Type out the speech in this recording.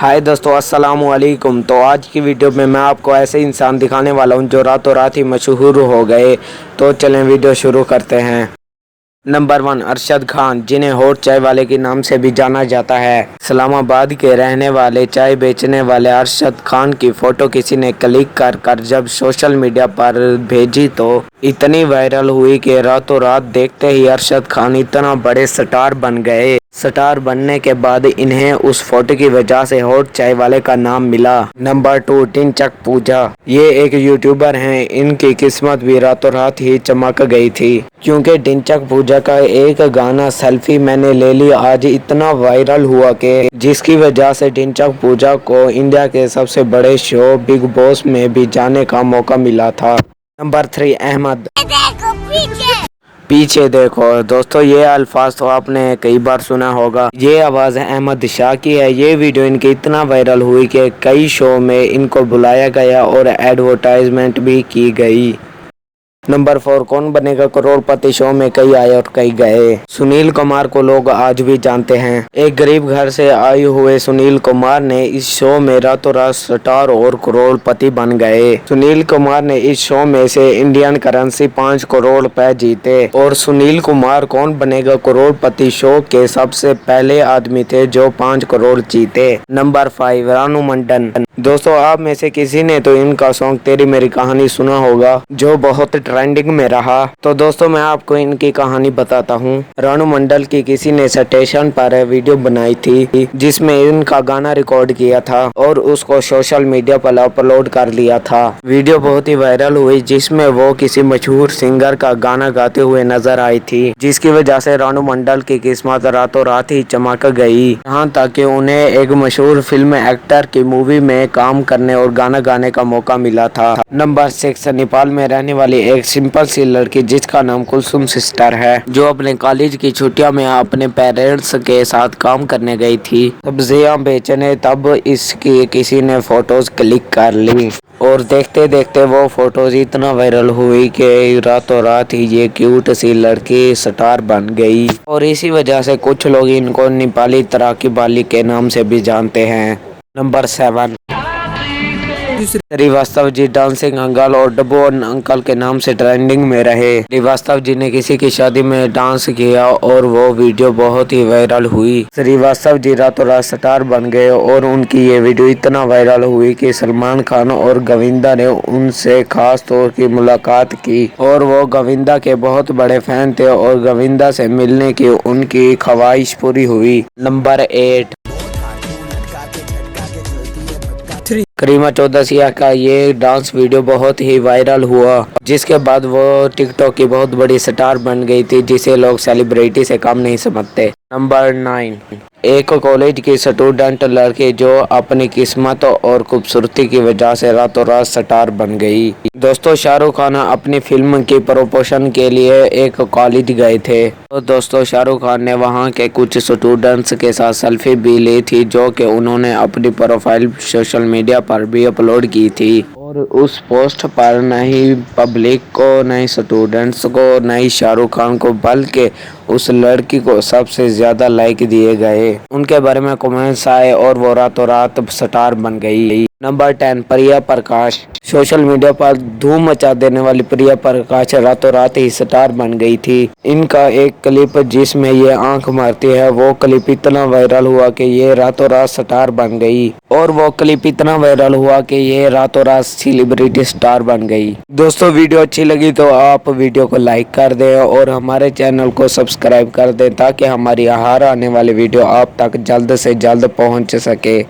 हाय दोस्तों, अस्सलाम वालेकुम। तो आज की वीडियो में मैं आपको ऐसे इंसान दिखाने वाला हूं जो रातों रात ही मशहूर हो गए। तो चलें वीडियो शुरू करते हैं। नंबर 1, अरशद खान, जिन्हें हॉट चाय वाले के नाम से भी जाना जाता है। इस्लामाबाद के रहने वाले चाय बेचने वाले अरशद खान की फ़ोटो किसी ने क्लिक कर जब सोशल मीडिया पर भेजी तो इतनी वायरल हुई कि रातों रात देखते ही अरशद खान इतना बड़े स्टार बन गए। स्टार बनने के बाद इन्हें उस फोटो की वजह से हॉट चाय वाले का नाम मिला। नंबर 2, ढिंचैक पूजा, ये एक यूट्यूबर हैं। इनकी किस्मत भी रातों रात ही चमक गई थी, क्योंकि ढिंचैक पूजा का एक गाना सेल्फी मैंने ले ली आज इतना वायरल हुआ कि जिसकी वजह से ढिंचैक पूजा को इंडिया के सबसे बड़े शो बिग बॉस में भी जाने का मौका मिला था। नंबर 3, अहमद, पीछे देखो। दोस्तों, ये अल्फाज तो आपने कई बार सुना होगा। ये आवाज़ अहमद शाह की है। ये वीडियो इनकी इतना वायरल हुई कि कई शो में इनको बुलाया गया और एडवर्टाइजमेंट भी की गई। नंबर 4, कौन बनेगा करोड़पति शो में कई आए और कई गए। सुनील कुमार को लोग आज भी जानते हैं। एक गरीब घर से आए हुए सुनील कुमार ने इस शो में रातों रात स्टार और करोड़पति बन गए। सुनील कुमार ने इस शो में से इंडियन करेंसी 5 करोड़ रुपए जीते और सुनील कुमार कौन बनेगा करोड़पति शो के सबसे पहले आदमी थे जो 5 करोड़ जीते। नंबर 5, रानू मंडल, दोस्तों आप में से किसी ने तो इनका सॉन्ग तेरी मेरी कहानी सुना होगा, जो बहुत ट्रेंडिंग में रहा। तो दोस्तों, मैं आपको इनकी कहानी बताता हूँ। रानू मंडल की किसी ने स्टेशन पर वीडियो बनाई थी जिसमें इनका गाना रिकॉर्ड किया था और उसको सोशल मीडिया पर अपलोड कर दिया था। वीडियो बहुत ही वायरल हुई, जिसमें वो किसी मशहूर सिंगर का गाना गाते हुए नजर आई थी, जिसकी वजह से रानू मंडल की किस्मत रातों रात ही चमक गई। यहाँ तक कि उन्हें एक मशहूर फिल्म एक्टर की मूवी में काम करने और गाना गाने का मौका मिला था। नंबर 6, नेपाल में रहने वाली एक सिंपल सी लड़की जिसका नाम कुलसुम सिस्टर है, जो अपने कॉलेज की छुट्टियों में अपने पेरेंट्स के साथ काम करने गई थी सब्जियां बेचने। तब इसकी किसी ने फोटोज क्लिक कर ली और देखते देखते वो फोटोज इतना वायरल हुई कि रातों रात ही ये क्यूट सी लड़की स्टार बन गई और इसी वजह से कुछ लोग इनको नेपाली तराकी बाली के नाम से भी जानते हैं। Number 7, Srivastava ji dancing uncle और डब्बू अंकल के नाम से ट्रेंडिंग में रहे। श्रीवास्तव जी ने किसी की शादी में डांस किया और वो वीडियो बहुत ही वायरल हुई। श्रीवास्तव जी रातों रात स्टार बन गए और उनकी ये वीडियो इतना वायरल हुई कि सलमान खान और गोविंदा ने उनसे खास तौर की मुलाकात की और वो गोविंदा के बहुत बड़े फैन थे और गोविंदा से मिलने की उनकी ख्वाहिश पूरी हुई। नंबर 8, करीमा चौधरी का ये डांस वीडियो बहुत ही वायरल हुआ, जिसके बाद वो टिकटॉक की बहुत बड़ी स्टार बन गई थी, जिसे लोग सेलिब्रिटी से कम नहीं समझते। नंबर 9, एक कॉलेज की स्टूडेंट लड़की जो अपनी किस्मत और खूबसूरती की वजह से रातों रात स्टार बन गई। दोस्तों, शाहरुख खान अपनी फिल्म की प्रमोशन के लिए एक कॉलेज गए थे। तो दोस्तों, शाहरुख खान ने वहां के कुछ स्टूडेंट्स के साथ सेल्फी भी ली थी, जो कि उन्होंने अपनी प्रोफाइल सोशल मीडिया पर भी अपलोड की थी और उस पोस्ट पर न ही पब्लिक को, न ही स्टूडेंट्स को, न ही शाहरुख खान को, बल्कि उस लड़की को सबसे ज्यादा लाइक दिए गए। उनके बारे में कमेंट्स आए और वो रातों रात स्टार बन गई। Number 10, Priya Prakash, social media पर धूम मचा देने वाली प्रिया प्रकाश रातों रात ही स्टार बन गई थी। इनका एक क्लिप जिसमें ये आंख मारती है, वो क्लिप इतना वायरल हुआ कि ये रातों रात स्टार बन गई और वो क्लिप इतना वायरल हुआ कि ये रातों रात सेलिब्रिटी स्टार बन गई। दोस्तों, वीडियो अच्छी लगी तो आप वीडियो को लाइक कर दें और हमारे चैनल को सब्सक्राइब कर दें ताकि हमारी हर आने वाली वीडियो आप तक जल्द से जल्द पहुंच सके।